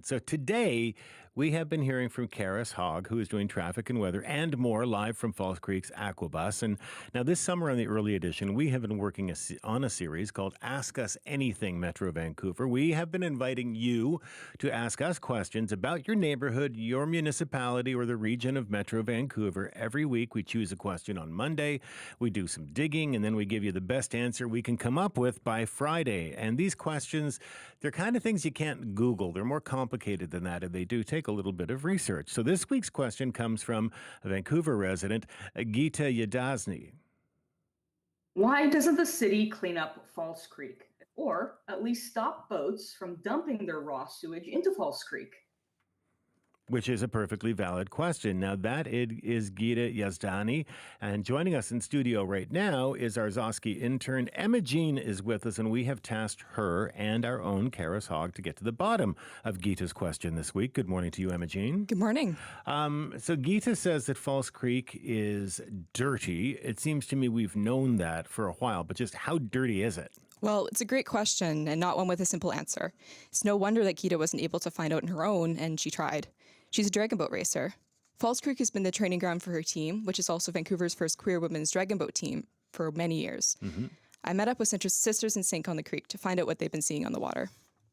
So today, we have been hearing from Karis Hogg, who is doing traffic and weather and more live from False Creek's Aquabus. And now this summer on the early edition, we have been working on a series called Ask Us Anything Metro Vancouver. We have been inviting you to ask us questions about your neighborhood, your municipality, or the region of Metro Vancouver. Every week, we choose a question on Monday. We do some digging, and then we give you the best answer we can come up with by Friday. And these questions, they're kind of things you can't Google. They're more complicated than that, and they do take a little bit of research. So this week's question comes from a Vancouver resident, Gzowski. Why doesn't the city clean up False Creek, or at least stop boats from dumping their raw sewage into False Creek? Which is a perfectly valid question. Now, that is Gzowski, and joining us in studio right now is our Gzowski intern. Emma Jean is with us, and we have tasked her and our own Karis Hogg to get to the bottom of Gita's question this week. Good morning to you, Emma Jean. Good morning. So Gita says that False Creek is dirty. It seems to me we've known that for a while, but just how dirty is it? Well, it's a great question and not one with a simple answer. It's no wonder that Gita wasn't able to find out on her own, and she tried. She's a dragon boat racer. False Creek has been the training ground for her team, which is also Vancouver's first queer women's dragon boat team for many years. Mm-hmm. I met up with Sisters in Sync on the creek to find out what they've been seeing on the water.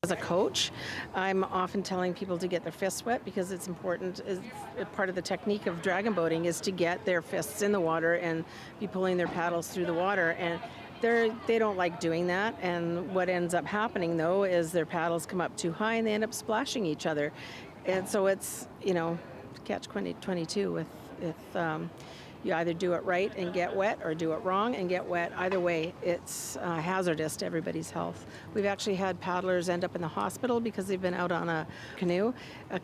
As a coach, I'm often telling people to get their fists wet because it's important. Part of the technique of dragon boating is to get their fists in the water and be pulling their paddles through the water. And they don't like doing that, and what ends up happening, though, is their paddles come up too high and they end up splashing each other. And so it's, catch-22 with you either do it right and get wet or do it wrong and get wet. Either way, it's hazardous to everybody's health. We've actually had paddlers end up in the hospital because they've been out on a canoe,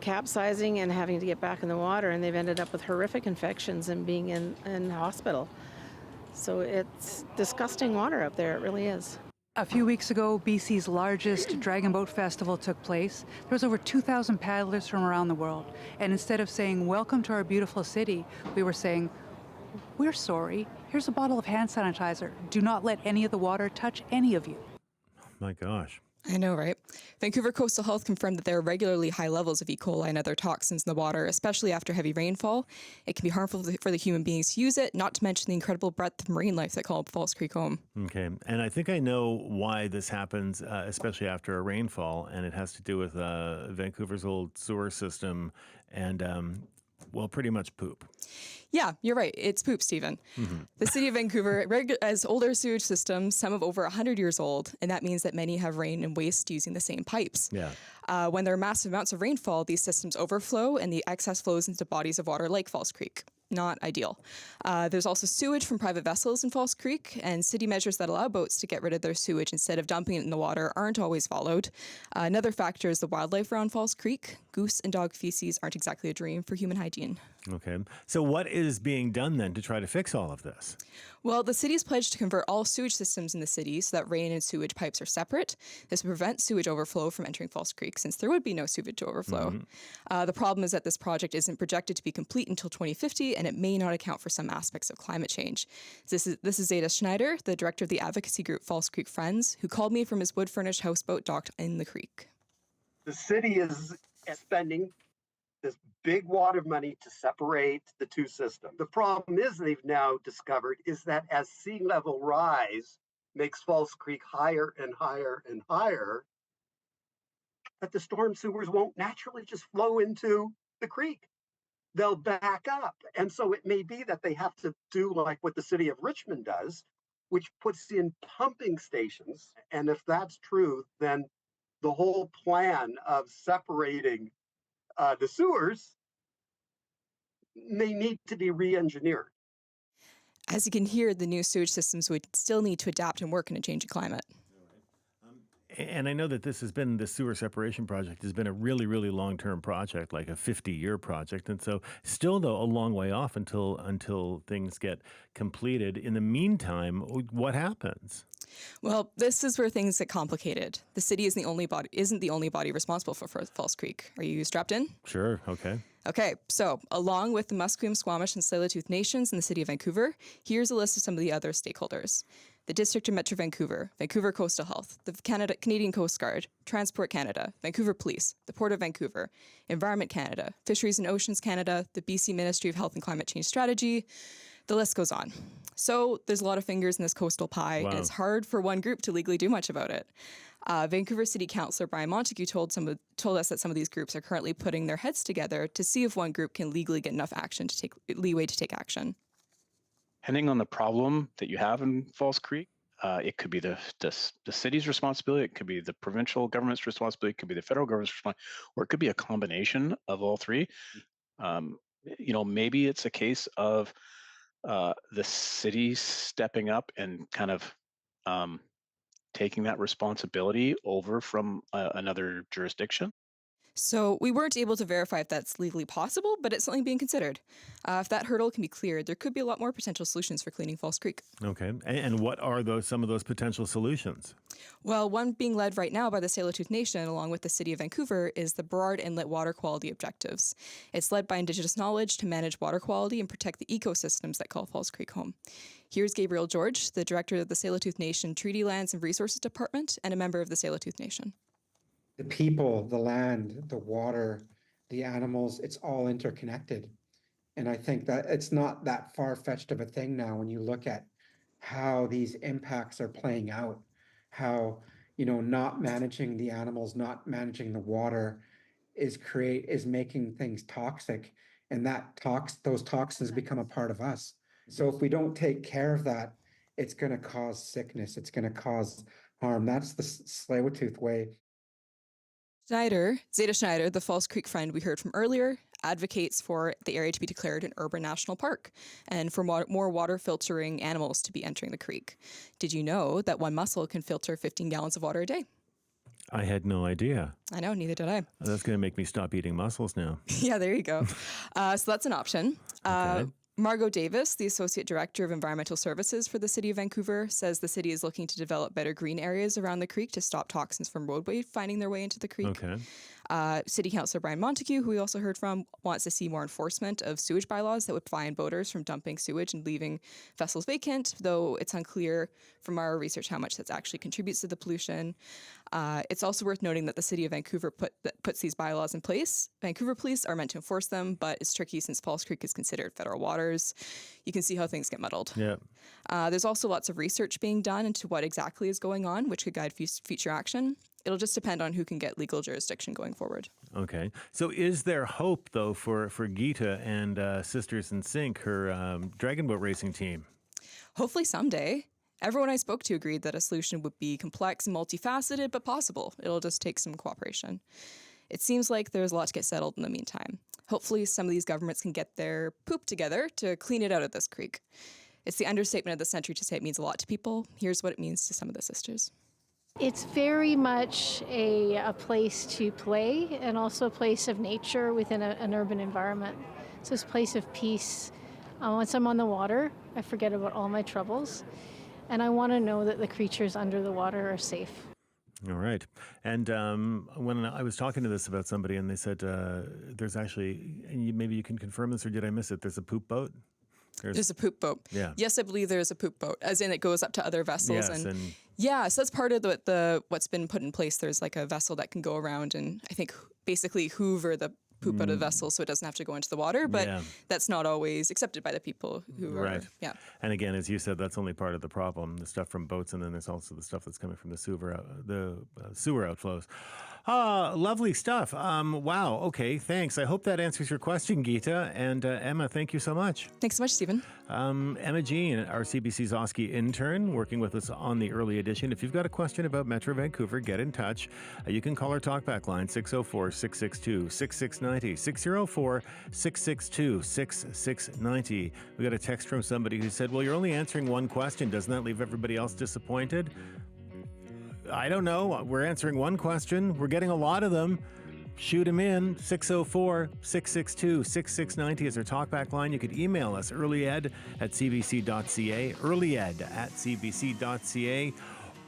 capsizing and having to get back in the water, and they've ended up with horrific infections and being in hospital. So it's disgusting water up there, it really is. A few weeks ago, BC's largest Dragon Boat Festival took place. There was over 2,000 paddlers from around the world. And instead of saying, "Welcome to our beautiful city," we were saying, "We're sorry. Here's a bottle of hand sanitizer. Do not let any of the water touch any of you." My gosh. I know, right? Vancouver Coastal Health confirmed that there are regularly high levels of E. coli and other toxins in the water, especially after heavy rainfall. It can be harmful for the human beings who use it, not to mention the incredible breadth of marine life that call False Creek home. Okay. And I think I know why this happens, especially after a rainfall, and it has to do with Vancouver's old sewer system and, pretty much poop. Yeah, you're right. It's poop, Stephen. Mm-hmm. The city of Vancouver has older sewage systems, some of over 100 years old, and that means that many have rain and waste using the same pipes. Yeah. When there are massive amounts of rainfall, these systems overflow and the excess flows into bodies of water like False Creek. Not ideal. There's also sewage from private vessels in False Creek, and city measures that allow boats to get rid of their sewage instead of dumping it in the water aren't always followed. Another factor is the wildlife around False Creek. Goose and dog feces aren't exactly a dream for human hygiene. Okay. So what is being done then to try to fix all of this? Well, the city's pledged to convert all sewage systems in the city so that rain and sewage pipes are separate. This would prevent sewage overflow from entering False Creek, since there would be no sewage to overflow. Mm-hmm. The problem is that this project isn't projected to be complete until 2050, and it may not account for some aspects of climate change. This is Zeta Schneider, the director of the advocacy group False Creek Friends, who called me from his wood-furnished houseboat docked in the creek. The city is spending this big wad of money to separate the two systems. The problem is they've now discovered is that as sea level rise makes False Creek higher and higher and higher, that the storm sewers won't naturally just flow into the creek. They'll back up. And so it may be that they have to do like what the city of Richmond does, which puts in pumping stations. And if that's true, then the whole plan of separating the sewers may need to be re-engineered. As you can hear, the new sewage systems would still need to adapt and work in a changing climate. And I know that the sewer separation project has been a really, really long-term project, like a 50-year project. And so still, though, a long way off until things get completed. In the meantime, what happens? Well, this is where things get complicated. The city isn't the only body responsible for False Creek. Are you strapped in? Sure. Okay. Okay, so along with the Musqueam, Squamish, and Tsleil-Waututh nations in the city of Vancouver, here's a list of some of the other stakeholders. the District of Metro Vancouver, Vancouver Coastal Health, the Canadian Coast Guard, Transport Canada, Vancouver Police, the Port of Vancouver, Environment Canada, Fisheries and Oceans Canada, the BC Ministry of Health and Climate Change Strategy. The list goes on. So there's a lot of fingers in this coastal pie, and it's hard for one group to legally do much about it. Vancouver City Councillor Brian Montague told us that some of these groups are currently putting their heads together to see if one group can legally get enough leeway to take action. Depending on the problem that you have in False Creek, it could be the city's responsibility, it could be the provincial government's responsibility, it could be the federal government's responsibility, or it could be a combination of all three. Maybe it's a case of the city stepping up and kind of taking that responsibility over from another jurisdiction. So we weren't able to verify if that's legally possible, but it's something being considered. If that hurdle can be cleared, there could be a lot more potential solutions for cleaning False Creek. Okay. And what are some of those potential solutions? Well, one being led right now by the Tsleil-Waututh Nation, along with the City of Vancouver, is the Burrard Inlet Water Quality Objectives. It's led by Indigenous knowledge to manage water quality and protect the ecosystems that call False Creek home. Here's Gabriel George, the director of the Tsleil-Waututh Nation Treaty Lands and Resources Department and a member of the Tsleil-Waututh Nation. The people, the land, the water, the animals, it's all interconnected. And I think that it's not that far-fetched of a thing now when you look at how these impacts are playing out, how, not managing the animals, not managing the water is making things toxic, and those toxins become a part of us. So if we don't take care of that, it's going to cause sickness, it's going to cause harm. That's the Tsleil-Waututh way. Zeta Schneider, the False Creek friend we heard from earlier, advocates for the area to be declared an urban national park and for more water filtering animals to be entering the creek. Did you know that one mussel can filter 15 gallons of water a day? I had no idea. I know, neither did I. That's going to make me stop eating mussels now. Yeah, there you go. So that's an option. Okay. Margot Davis, the Associate Director of Environmental Services for the City of Vancouver, says the city is looking to develop better green areas around the creek to stop toxins from roadway finding their way into the creek. Okay. City Councillor Brian Montague, who we also heard from, wants to see more enforcement of sewage bylaws that would fine boaters from dumping sewage and leaving vessels vacant, though it's unclear from our research how much that actually contributes to the pollution. It's also worth noting that the City of Vancouver puts these bylaws in place. Vancouver police are meant to enforce them, but it's tricky since False Creek is considered federal waters. You can see how things get muddled. Yeah. There's also lots of research being done into what exactly is going on, which could guide future action. It'll just depend on who can get legal jurisdiction going forward. Okay. So is there hope, though, for Gita and Sisters in Sink, her dragon boat racing team? Hopefully someday. Everyone I spoke to agreed that a solution would be complex and multifaceted, but possible. It'll just take some cooperation. It seems like there's a lot to get settled in the meantime. Hopefully some of these governments can get their poop together to clean it out of this creek. It's the understatement of the century to say it means a lot to people. Here's what it means to some of the sisters. It's very much a place to play and also a place of nature within an urban environment. So it's a place of peace. Once I'm on the water, I forget about all my troubles. And I want to know that the creatures under the water are safe. All right. And when I was talking to this about somebody and they said there's actually, and maybe you can confirm this or did I miss it, there's a poop boat? There's a poop boat. Yeah. Yes, I believe there's a poop boat, as in it goes up to other vessels. Yes, and yeah, so that's part of the what's been put in place. There's like a vessel that can go around and I think basically hoover the poop out of the vessel so it doesn't have to go into the water, but that's not always accepted by the people who are, And again, as you said, that's only part of the problem, the stuff from boats, and then there's also the stuff that's coming from the sewer outflows. Lovely stuff. Wow. Okay, thanks. I hope that answers your question, Gita. And Emma, thank you so much. Thanks so much, Stephen. Emma Jean, our CBC Gzowski intern, working with us on the early edition. If you've got a question about Metro Vancouver, get in touch. You can call our talkback line, 604-662-6690, 604-662-6690. We got a text from somebody who said, well, you're only answering one question. Doesn't that leave everybody else disappointed? I don't know. We're answering one question. We're getting a lot of them. Shoot them in. 604-662-6690 is our talkback line. You could email us, earlyed@cbc.ca, earlyed@cbc.ca,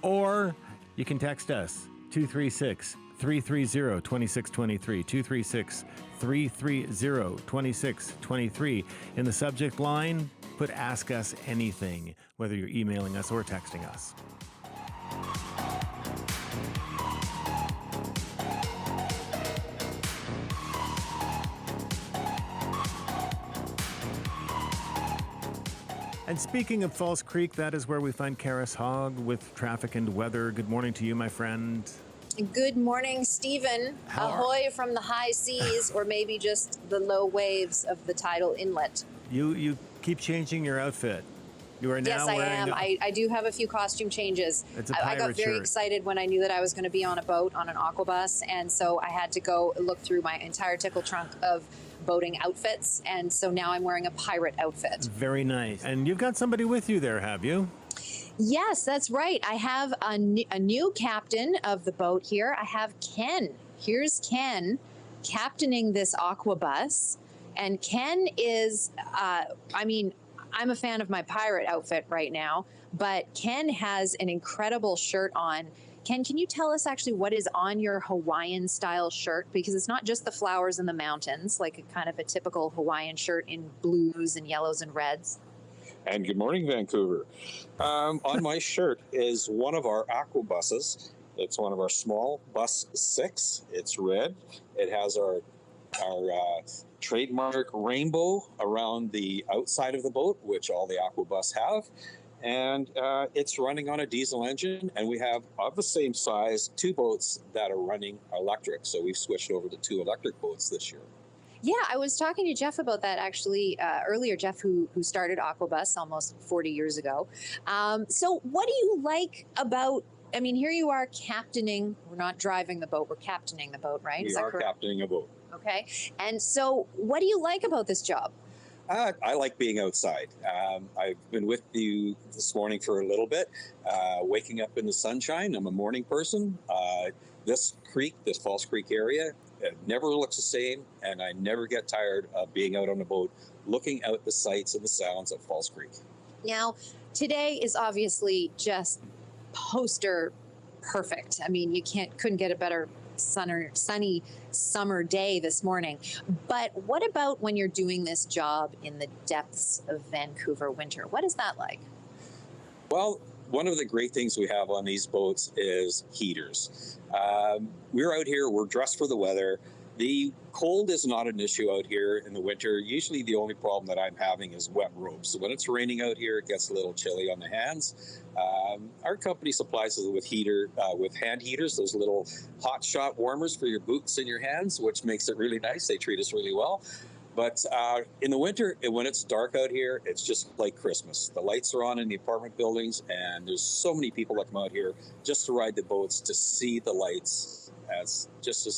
or you can text us, 236 236-330-2623, 236-330-2623. In the subject line, put Ask Us Anything, whether you're emailing us or texting us. And speaking of False Creek, that is where we find Karis Hogg with traffic and weather. Good morning to you, my friend. Good morning, Stephen. Ahoy from the high seas, or maybe just the low waves of the tidal inlet. You keep changing your outfit. You are now yes, I am. I do have a few costume changes. It's a pirate I got very shirt. excited when I knew that I was going to be on a boat on an Aquabus, and so I had to go look through my entire tickle trunk of boating outfits, and so now I'm wearing a pirate outfit. Very nice. And you've got somebody with you there, have you? Yes, that's right. I have a new captain of the boat here. I have Ken. Here's Ken captaining this Aquabus. And Ken is, I'm a fan of my pirate outfit right now, but Ken has an incredible shirt on. Ken, can you tell us actually what is on your Hawaiian style shirt? Because it's not just the flowers and the mountains, like a kind of a typical Hawaiian shirt in blues and yellows and reds. And good morning, Vancouver. On my shirt is one of our Aquabuses. It's one of our small bus 6. It's red. It has our trademark rainbow around the outside of the boat, which all the Aquabus have. And it's running on a diesel engine, and we have, of the same size, 2 boats that are running electric. So we've switched over to 2 electric boats this year. Yeah, I was talking to Jeff about that actually earlier, Jeff, who started Aquabus almost 40 years ago. So what do you like about, here you are captaining, we're not driving the boat, we're captaining the boat, right? We are captaining a boat. Okay. And so what do you like about this job? I like being outside. I've been with you this morning for a little bit, waking up in the sunshine. I'm a morning person. This creek, this False Creek area, it never looks the same, and I never get tired of being out on the boat, looking out the sights and the sounds of False Creek. Now, today is obviously just poster perfect. You couldn't get a better sunny summer day this morning. But what about when you're doing this job in the depths of Vancouver winter? What is that like? Well, one of the great things we have on these boats is heaters. We're out here, we're dressed for the weather. The cold is not an issue out here in the winter. Usually the only problem that I'm having is wet ropes. So when it's raining out here, it gets a little chilly on the hands. Our company supplies us with hand heaters, those little hot shot warmers for your boots and your hands, which makes it really nice. They treat us really well. But in the winter, when it's dark out here, it's just like Christmas. The lights are on in the apartment buildings, and there's so many people that come out here just to ride the boats to see the lights as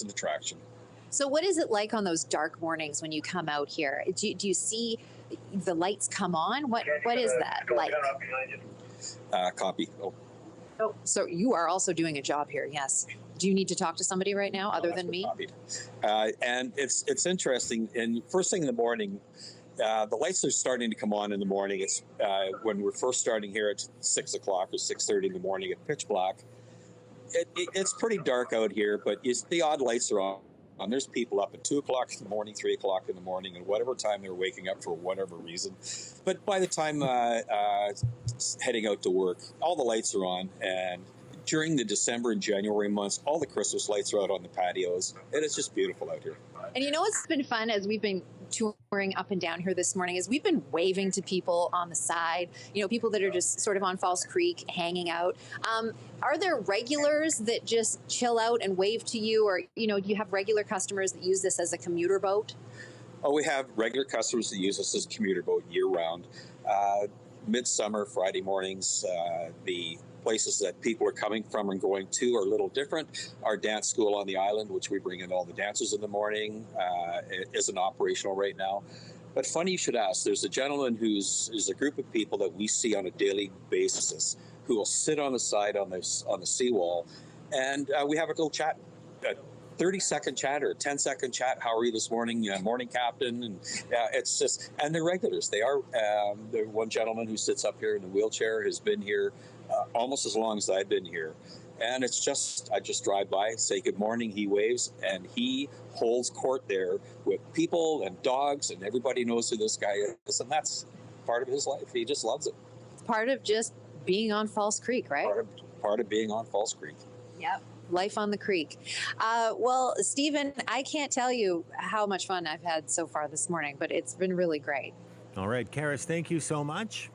an attraction. So what is it like on those dark mornings when you come out here? Do you see the lights come on? What is that like? Copy. Oh, so you are also doing a job here, yes. Do you need to talk to somebody right now other than me? And it's interesting. And first thing in the morning, the lights are starting to come on in the morning. It's when we're first starting here at 6 o'clock or 6:30 in the morning at pitch black. It's pretty dark out here, but the odd lights are on. And there's people up at 2 o'clock in the morning, 3 o'clock in the morning, and whatever time they're waking up for whatever reason. But by the time heading out to work, all the lights are on. And during the December and January months, all the Christmas lights are out on the patios. And it's just beautiful out here. And you know what's been fun as we've been touring up and down here this morning is we've been waving to people on the side, people that are just sort of on False Creek hanging out. Are there regulars that just chill out and wave to you, or, do you have regular customers that use this as a commuter boat? Oh, we have regular customers that use this as a commuter boat year round. Midsummer, Friday mornings, the places that people are coming from and going to are a little different. Our dance school on the island, which we bring in all the dancers in the morning, isn't operational right now. But funny you should ask. There's a gentleman who's a group of people that we see on a daily basis who will sit on the side on the seawall, and we have a little chat. 30-second chat or a 10-second chat. How are you this morning? Morning, Captain. And it's just, and they're regulars. They are. The one gentleman who sits up here in the wheelchair has been here almost as long as I've been here. And it's just, I just drive by, say good morning, he waves, and he holds court there with people and dogs, and everybody knows who this guy is, and that's part of his life. He just loves it. It's part of just being on False Creek, right? Part of being on False Creek. Yep. Life on the creek. Well, Stephen, I can't tell you how much fun I've had so far this morning, but it's been really great. All right, Karis, thank you so much.